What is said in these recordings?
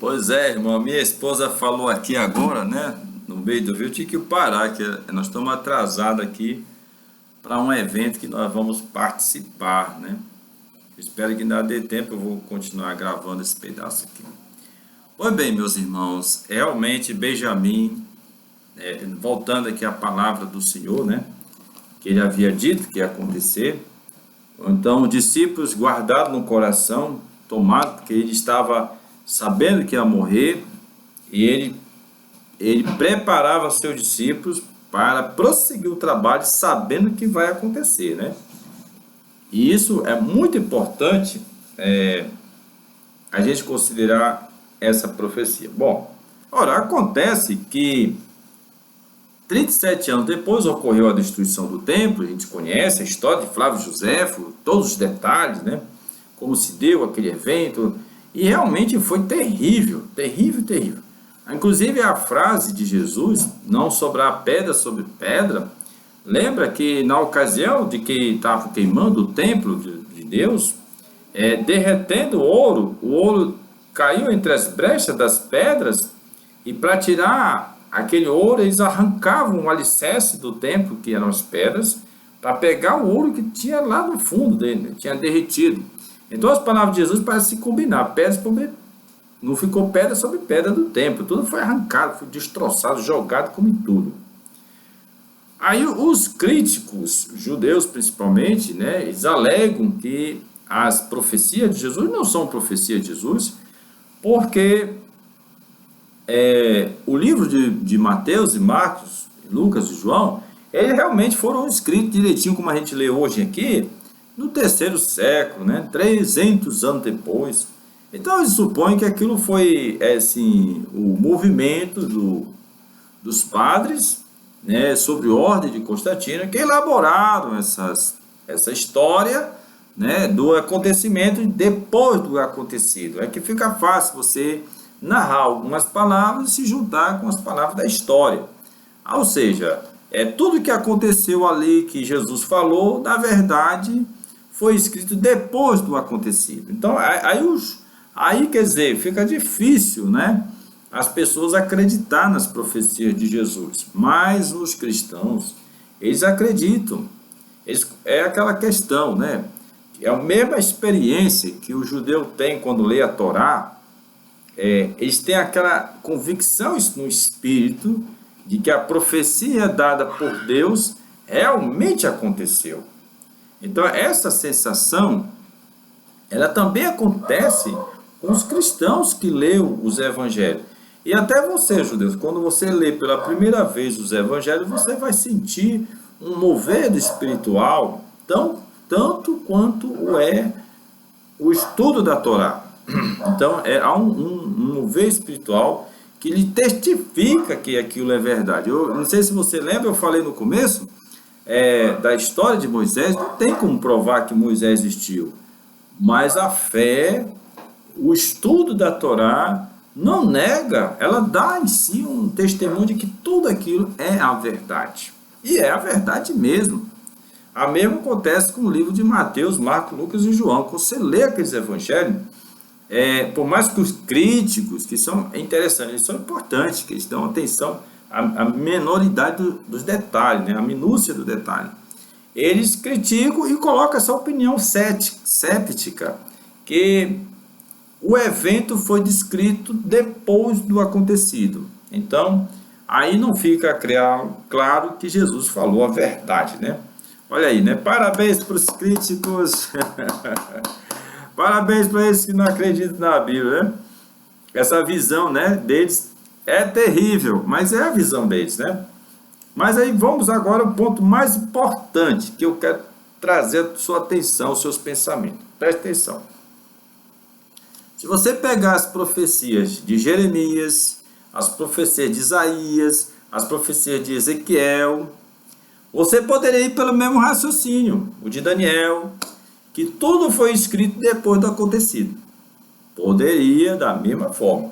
Pois é, irmão, minha esposa falou aqui agora, né? No meio do vídeo, eu tinha que parar, que nós estamos atrasados aqui para um evento que nós vamos participar, né? Espero que ainda dê tempo, eu vou continuar gravando esse pedaço aqui. Pois bem, meus irmãos, realmente Benjamim, voltando aqui à palavra do Senhor, né? Que ele havia dito que ia acontecer. Então, os discípulos guardaram no coração, tomado, porque ele estava sabendo que ia morrer, e ele preparava seus discípulos para prosseguir o trabalho, sabendo que vai acontecer, né? E isso é muito importante, a gente considerar essa profecia. Bom, ora, acontece que 37 anos depois ocorreu a destruição do templo. A gente conhece a história de Flávio Joséfo, todos os detalhes, né? Como se deu aquele evento, e realmente foi terrível, terrível, terrível. Inclusive a frase de Jesus, não sobrar pedra sobre pedra, lembra que na ocasião de que estava queimando o templo de Deus, derretendo o ouro caiu entre as brechas das pedras, e para tirar aquele ouro, eles arrancavam o alicerce do templo, que eram as pedras, para pegar o ouro que tinha lá no fundo dele, né? Tinha derretido. Então as palavras de Jesus parecem se combinar, não ficou pedra sobre pedra do templo, tudo foi arrancado, foi destroçado, jogado como em tudo. Aí os críticos, judeus principalmente, né, eles alegam que as profecias de Jesus não são profecias de Jesus, porque o livro de Mateus e Marcos, Lucas e João, eles realmente foram escritos direitinho, como a gente lê hoje aqui, no terceiro século, né, 300 anos depois. Então eles supõem que aquilo foi assim, o movimento dos padres, né, sobre ordem de Constantino, que elaboraram essa história, né, do acontecimento depois do acontecido. É que fica fácil você narrar algumas palavras e se juntar com as palavras da história. Ou seja, tudo que aconteceu ali, que Jesus falou, na verdade, foi escrito depois do acontecido. Então, aí quer dizer, fica difícil, né, as pessoas acreditar nas profecias de Jesus. Mas os cristãos, eles acreditam. É aquela questão, né? É a mesma experiência que o judeu tem quando lê a Torá. Eles têm aquela convicção no espírito de que a profecia dada por Deus realmente aconteceu. Então, essa sensação, ela também acontece com os cristãos que leem os evangelhos. E até você, judeus, quando você lê pela primeira vez os evangelhos, você vai sentir um mover espiritual tanto quanto o estudo da Torá. Então, há um mover espiritual que lhe testifica que aquilo é verdade. Eu não sei se você lembra, eu falei no começo da história de Moisés. Não tem como provar que Moisés existiu, mas a fé, o estudo da Torá, não nega, ela dá em si um testemunho de que tudo aquilo é a verdade. E é a verdade mesmo. A mesma acontece com o livro de Mateus, Marcos, Lucas e João. Quando você lê aqueles evangelhos, por mais que os críticos, que são interessantes, eles são importantes, que eles dão atenção à menoridade dos detalhes, né, a minúcia do detalhe. Eles criticam e colocam essa opinião cética, que o evento foi descrito depois do acontecido. Então, aí não fica claro que Jesus falou a verdade, né? Olha aí, né? Parabéns para os críticos. Parabéns para eles que não acreditam na Bíblia, né? Essa visão, né, deles é terrível, mas é a visão deles, né? Mas aí vamos agora ao ponto mais importante que eu quero trazer a sua atenção, os seus pensamentos. Preste atenção. Se você pegar as profecias de Jeremias, as profecias de Isaías, as profecias de Ezequiel, você poderia ir pelo mesmo raciocínio, o de Daniel, que tudo foi escrito depois do acontecido. Poderia da mesma forma.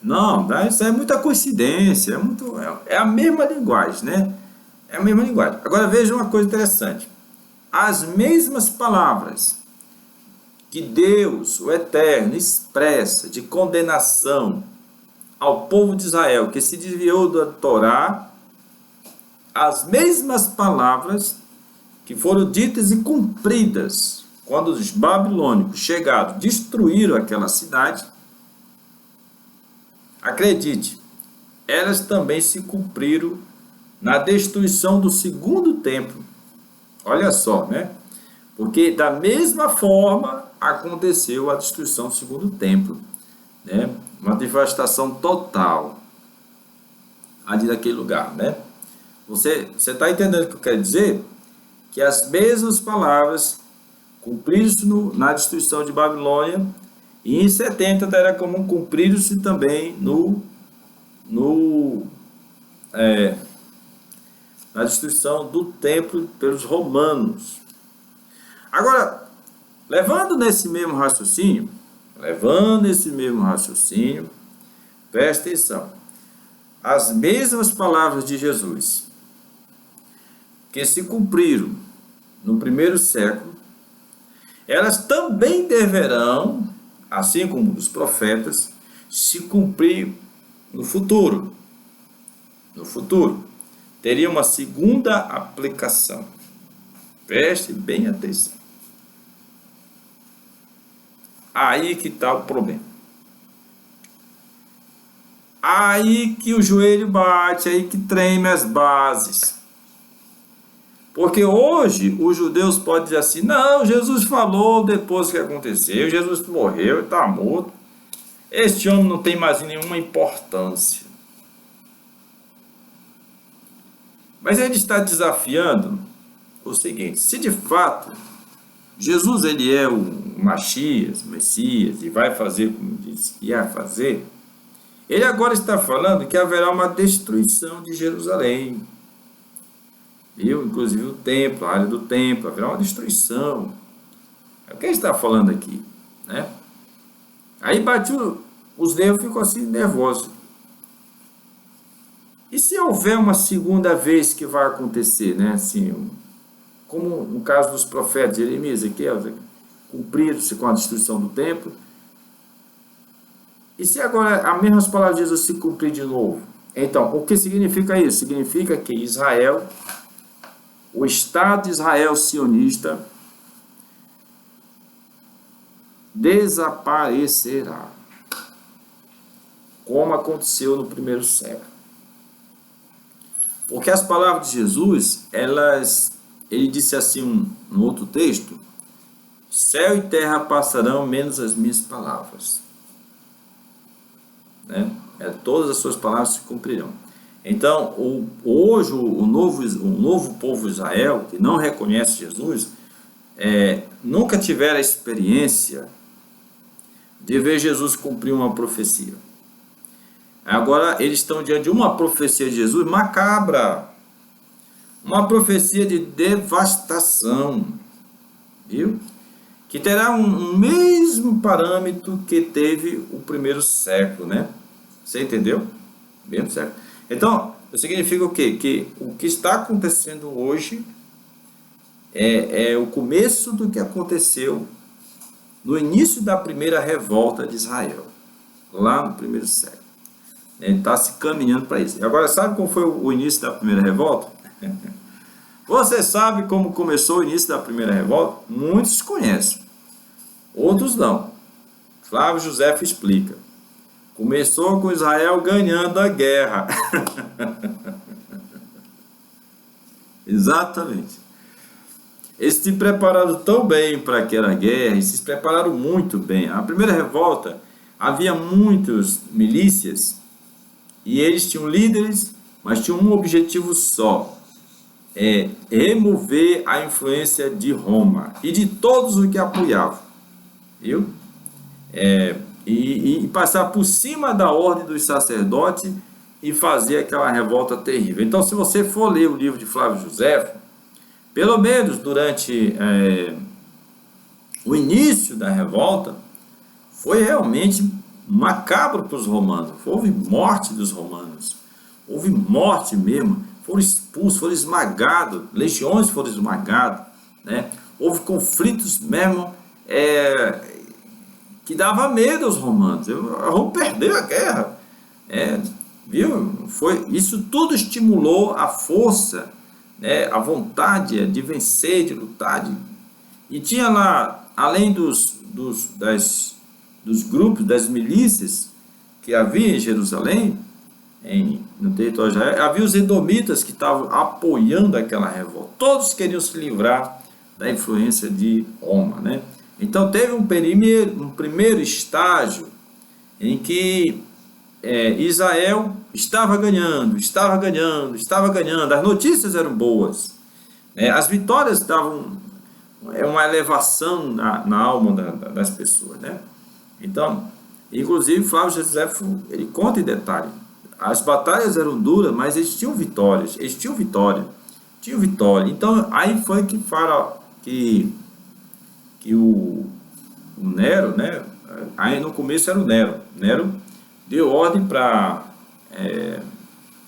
Não, isso é muita coincidência, é a mesma linguagem, né? É a mesma linguagem. Agora veja uma coisa interessante. As mesmas palavras que Deus, o Eterno, expressa de condenação ao povo de Israel que se desviou da Torá, as mesmas palavras que foram ditas e cumpridas quando os babilônicos chegaram, destruíram aquela cidade, acredite, elas também se cumpriram na destruição do segundo templo. Olha só, né? Porque da mesma forma aconteceu a destruição do segundo templo, né? Uma devastação total ali daquele lugar, né? Você está entendendo o que eu quero dizer? Que as mesmas palavras cumpriram-se na destruição de Babilônia, e em 70 era comum cumprir-se também na destruição do templo pelos romanos. Agora, levando esse mesmo raciocínio, presta atenção, as mesmas palavras de Jesus que se cumpriram no primeiro século, elas também deverão, assim como os profetas, se cumprir no futuro. No futuro, teria uma segunda aplicação. Preste bem atenção. Aí que está o problema. Aí que o joelho bate, aí que treme as bases. Porque hoje os judeus podem dizer assim, não, Jesus falou depois que aconteceu, Jesus morreu, está morto. Este homem não tem mais nenhuma importância. Mas ele está desafiando o seguinte, se de fato Jesus ele é o Messias, e vai fazer como disse que ia fazer, ele agora está falando que haverá uma destruição de Jerusalém. Viu? Inclusive o templo, a área do templo, haverá uma destruição. É o que ele está falando aqui, né? Aí bateu, os nervos ficam assim nervosos. E se houver uma segunda vez que vai acontecer, né? Assim, como no caso dos profetas Jeremias e Ezequiel, cumpriram-se com a destruição do templo. E se agora as mesmas palavras de Jesus se cumprir de novo? Então, o que significa isso? Significa que Israel, o Estado de Israel sionista, desaparecerá, como aconteceu no primeiro século. Porque as palavras de Jesus, ele disse assim no outro texto, céu e terra passarão, menos as minhas palavras. Né? Todas as suas palavras se cumprirão. Então, hoje, o novo povo de Israel, que não reconhece Jesus, nunca tiveram a experiência de ver Jesus cumprir uma profecia. Agora, eles estão diante de uma profecia de Jesus macabra, uma profecia de devastação, viu? Que terá um mesmo parâmetro que teve o primeiro século, né? Você entendeu? Mesmo século. Então, significa o quê? Que o que está acontecendo hoje é o começo do que aconteceu no início da primeira revolta de Israel, lá no primeiro século. Ele está se caminhando para isso. E agora, sabe como foi o início da primeira revolta? Você sabe como começou o início da primeira revolta? Muitos conhecem, outros não. Flávio Josefo explica. Começou com Israel ganhando a guerra. Exatamente. Eles se prepararam tão bem para aquela guerra, e se prepararam muito bem. A primeira revolta, havia muitas milícias, e eles tinham líderes, mas tinham um objetivo só, remover a influência de Roma, e de todos os que apoiavam, viu? E passar por cima da ordem dos sacerdotes, e fazer aquela revolta terrível. Então, se você for ler o livro de Flávio Josefo, pelo menos durante o início da revolta, foi realmente macabro para os romanos. Houve morte dos romanos. Houve morte mesmo. Foram expulsos, foram esmagados. Legiões foram esmagadas. Né? Houve conflitos mesmo é, que dava medo aos romanos. Vamos perder a guerra. Viu? Isso tudo estimulou a força, né, a vontade de vencer, de lutar. E tinha lá, além dos grupos, das milícias que havia em Jerusalém, no território de Israel, havia os edomitas que estavam apoiando aquela revolta. Todos queriam se livrar da influência de Roma, né? Então teve um primeiro estágio em que Israel estava ganhando, as notícias eram boas, né? As vitórias davam uma elevação na alma das pessoas, né? Então, inclusive Flávio Josefo, ele conta em detalhe, as batalhas eram duras, mas eles tinham vitórias, tinham vitória. Então, aí foi que o Nero, né? Aí no começo era o Nero deu ordem para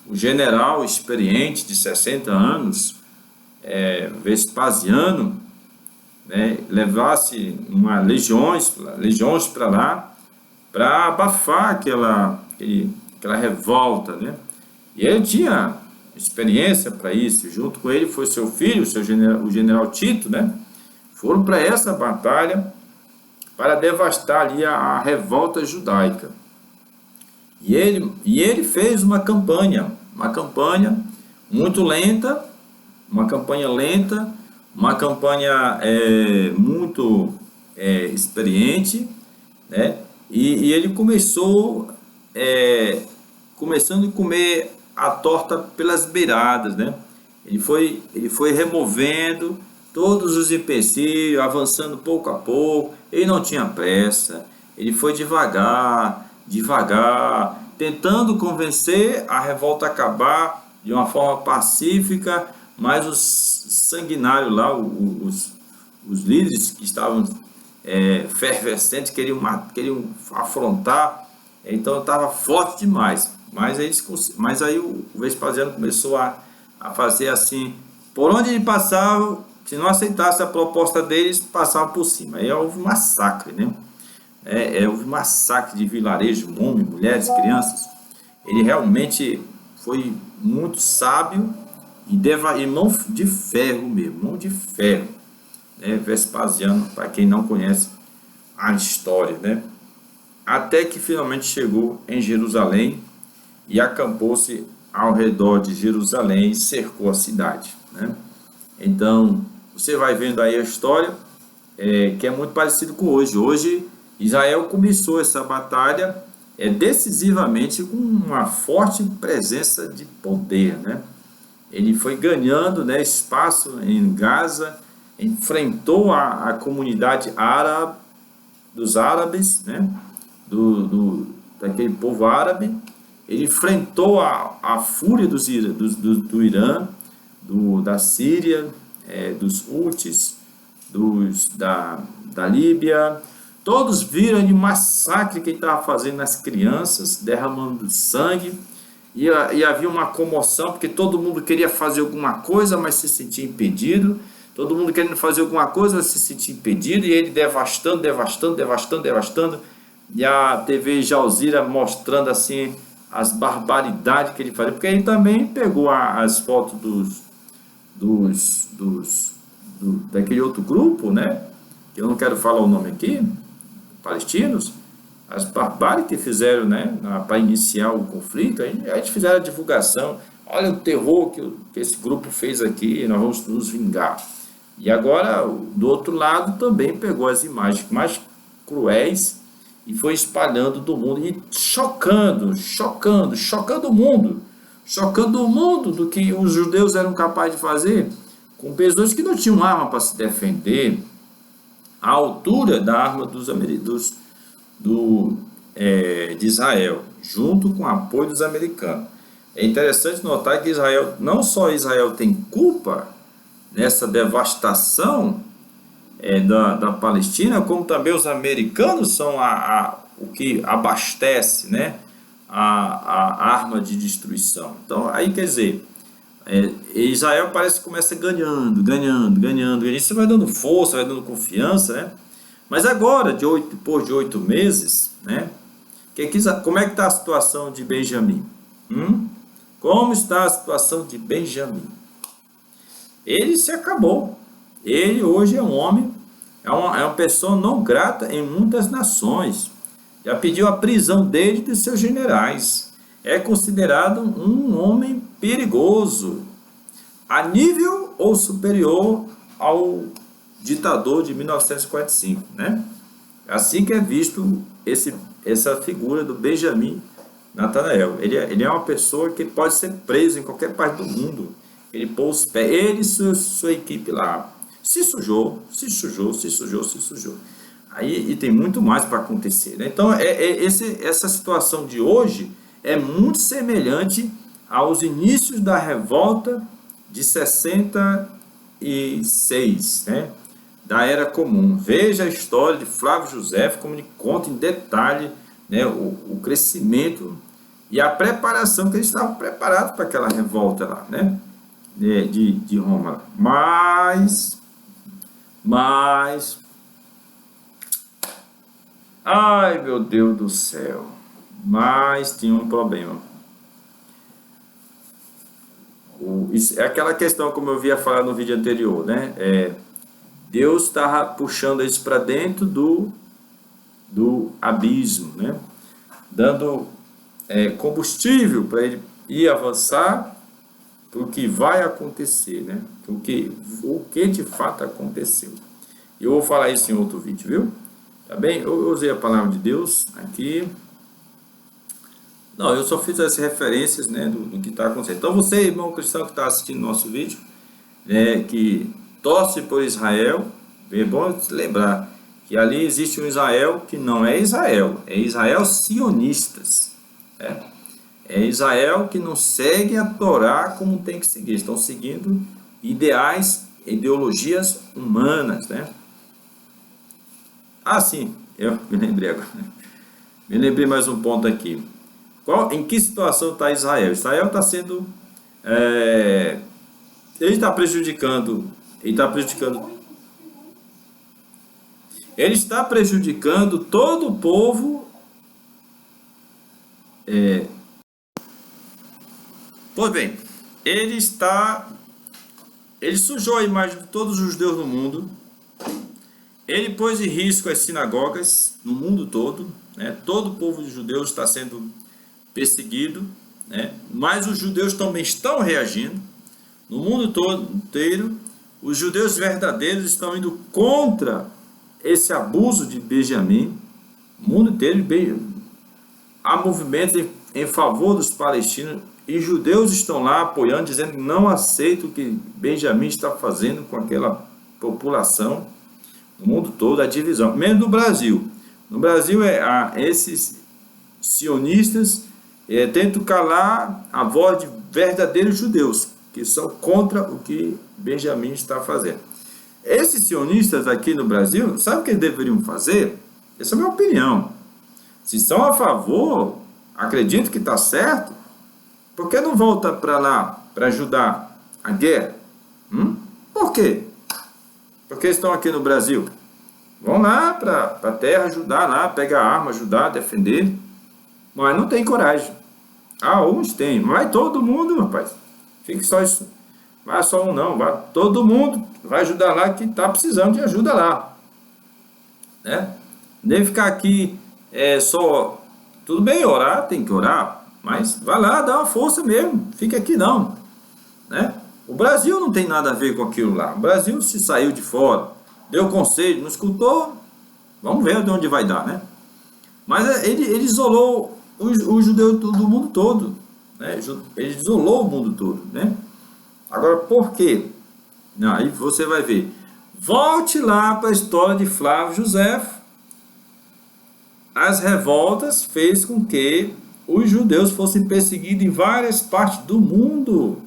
o general experiente de 60 anos, Vespasiano, né, levasse legiões para lá, para abafar aquela revolta, né? E ele tinha experiência para isso. Junto com ele foi seu filho, o general Tito, né? Foram para essa batalha para devastar ali a revolta judaica. E ele fez uma campanha muito lenta, uma campanha muito experiente, né? E ele começando a comer a torta pelas beiradas, né? Ele foi removendo todos os empecilhos, avançando pouco a pouco. Ele não tinha pressa, ele foi devagar, tentando convencer a revolta a acabar de uma forma pacífica, mas os sanguinários lá, os líderes que estavam fervescentes, queriam afrontar, então estava forte demais. Mas aí o Vespasiano começou a fazer assim, por onde ele passava, se não aceitasse a proposta deles, passavam por cima. Aí houve um massacre, né? Houve um massacre de vilarejo, homens, mulheres, crianças. Ele realmente foi muito sábio e mão de ferro mesmo, mão de ferro, né? Vespasiano, para quem não conhece a história, né? Até que finalmente chegou em Jerusalém e acampou-se ao redor de Jerusalém e cercou a cidade, né? Então, você vai vendo aí a história, que é muito parecido com hoje. Hoje, Israel começou essa batalha decisivamente com uma forte presença de poder, né? Ele foi ganhando, né, espaço em Gaza, enfrentou a comunidade árabe, dos árabes, né? Daquele povo árabe. Ele enfrentou a fúria do Irã, da Síria, dos Houthis, da Líbia. Todos viram de massacre que ele estava fazendo nas crianças, derramando sangue, e havia uma comoção, porque todo mundo queria fazer alguma coisa, mas se sentia impedido. Todo mundo querendo fazer alguma coisa, se sentia impedido, e ele devastando, e a TV Jalzira mostrando assim as barbaridades que ele fazia, porque ele também pegou as fotos daquele outro grupo, né, que eu não quero falar o nome aqui, palestinos, as barbáries que fizeram, né, para iniciar o conflito. Aí eles fizeram a divulgação, olha o terror que esse grupo fez aqui, nós vamos nos vingar. E agora, do outro lado, também pegou as imagens mais cruéis e foi espalhando do mundo e chocando o mundo do que os judeus eram capazes de fazer com pessoas que não tinham arma para se defender à altura da arma de Israel, junto com o apoio dos americanos. É interessante notar que não só Israel tem culpa nessa devastação da Palestina, como também os americanos são o que abastece, né, a arma de destruição. Então, aí quer dizer, Israel parece que começa ganhando, isso vai dando força, vai dando confiança, né? Mas agora, depois de 8 meses, né? Como é que está a situação de Benjamim? Como está a situação de Benjamim? Ele se acabou. Ele hoje é um homem, é uma pessoa não grata em muitas nações. Já pediu a prisão dele e de seus generais. É considerado um homem perigoso, a nível ou superior ao ditador de 1945, né? Assim que é visto essa figura do Benjamim Natanael. Ele é uma pessoa que pode ser preso em qualquer parte do mundo. Ele pôs os pés, ele e sua equipe lá. Se sujou. Aí, e tem muito mais para acontecer, né? Então, essa situação de hoje é muito semelhante aos inícios da revolta de 66, né? Da Era Comum. Veja a história de Flávio José, como ele conta em detalhe, né, o crescimento e a preparação, que eles estavam preparados para aquela revolta lá, né, de Roma. Mas, ai meu Deus do céu, mas tinha um problema. É aquela questão, como eu havia falado no vídeo anterior, né? Deus estava puxando eles para dentro do abismo, né? Dando combustível para ele ir avançar para o que vai acontecer, né? O que de fato aconteceu. E eu vou falar isso em outro vídeo, viu? Tá bem? Eu usei a palavra de Deus aqui. Não, eu só fiz as referências, né, do que está acontecendo. Então você, irmão cristão que está assistindo nosso vídeo, que torce por Israel, é bom lembrar que ali existe um Israel que não é Israel sionistas. É Israel que não segue a Torá como tem que seguir, estão seguindo ideais, ideologias humanas, né? Ah, sim, eu me lembrei agora. Me lembrei mais um ponto aqui. Em que situação está Israel? Israel está sendo... ele está prejudicando todo o povo. Pois bem, ele sujou a imagem de todos os judeus no mundo. Ele pôs em risco as sinagogas no mundo todo, né? Todo o povo de judeus está sendo perseguido, né? Mas os judeus também estão reagindo no mundo todo inteiro. Os judeus verdadeiros estão indo contra esse abuso de Benjamim. O mundo inteiro há movimentos em favor dos palestinos, e judeus estão lá apoiando, dizendo que não aceitam o que Benjamim está fazendo com aquela população. No mundo todo, a divisão, menos no Brasil. No Brasil, esses sionistas tentam calar a voz de verdadeiros judeus, que são contra o que Benjamim está fazendo. Esses sionistas aqui no Brasil, sabe o que eles deveriam fazer? Essa é a minha opinião. Se são a favor, acredito que está certo, por que não volta para lá para ajudar a guerra? Por quê? Porque estão aqui no Brasil. Vão lá para a terra ajudar lá, pegar arma, ajudar, defender. Mas não tem coragem. Uns têm. Vai todo mundo, rapaz. Fique só isso. Vai só um não. Vai todo mundo. Vai ajudar lá que está precisando de ajuda lá. Né? Nem ficar aqui só... Tudo bem, orar, tem que orar. Mas vai lá, dá uma força mesmo. Fica aqui não. Né? O Brasil não tem nada a ver com aquilo lá. O Brasil se saiu de fora, deu conselho, não escutou, vamos ver de onde vai dar, né? Mas ele isolou os judeus do mundo todo, né? Ele isolou o mundo todo, né? Agora, por quê? Não, aí você vai ver. Volte lá para a história de Flávio José. As revoltas fez com que os judeus fossem perseguidos em várias partes do mundo.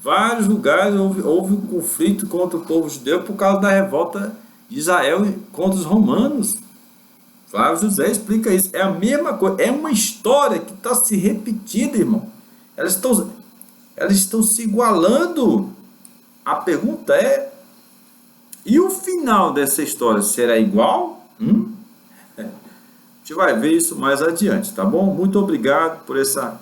Vários lugares houve um conflito contra o povo judeu por causa da revolta de Israel contra os romanos. Flávio José explica isso. É a mesma coisa. É uma história que está se repetindo, irmão. Elas estão se igualando. A pergunta é: E o final dessa história será igual? A gente vai ver isso mais adiante, tá bom? Muito obrigado por essa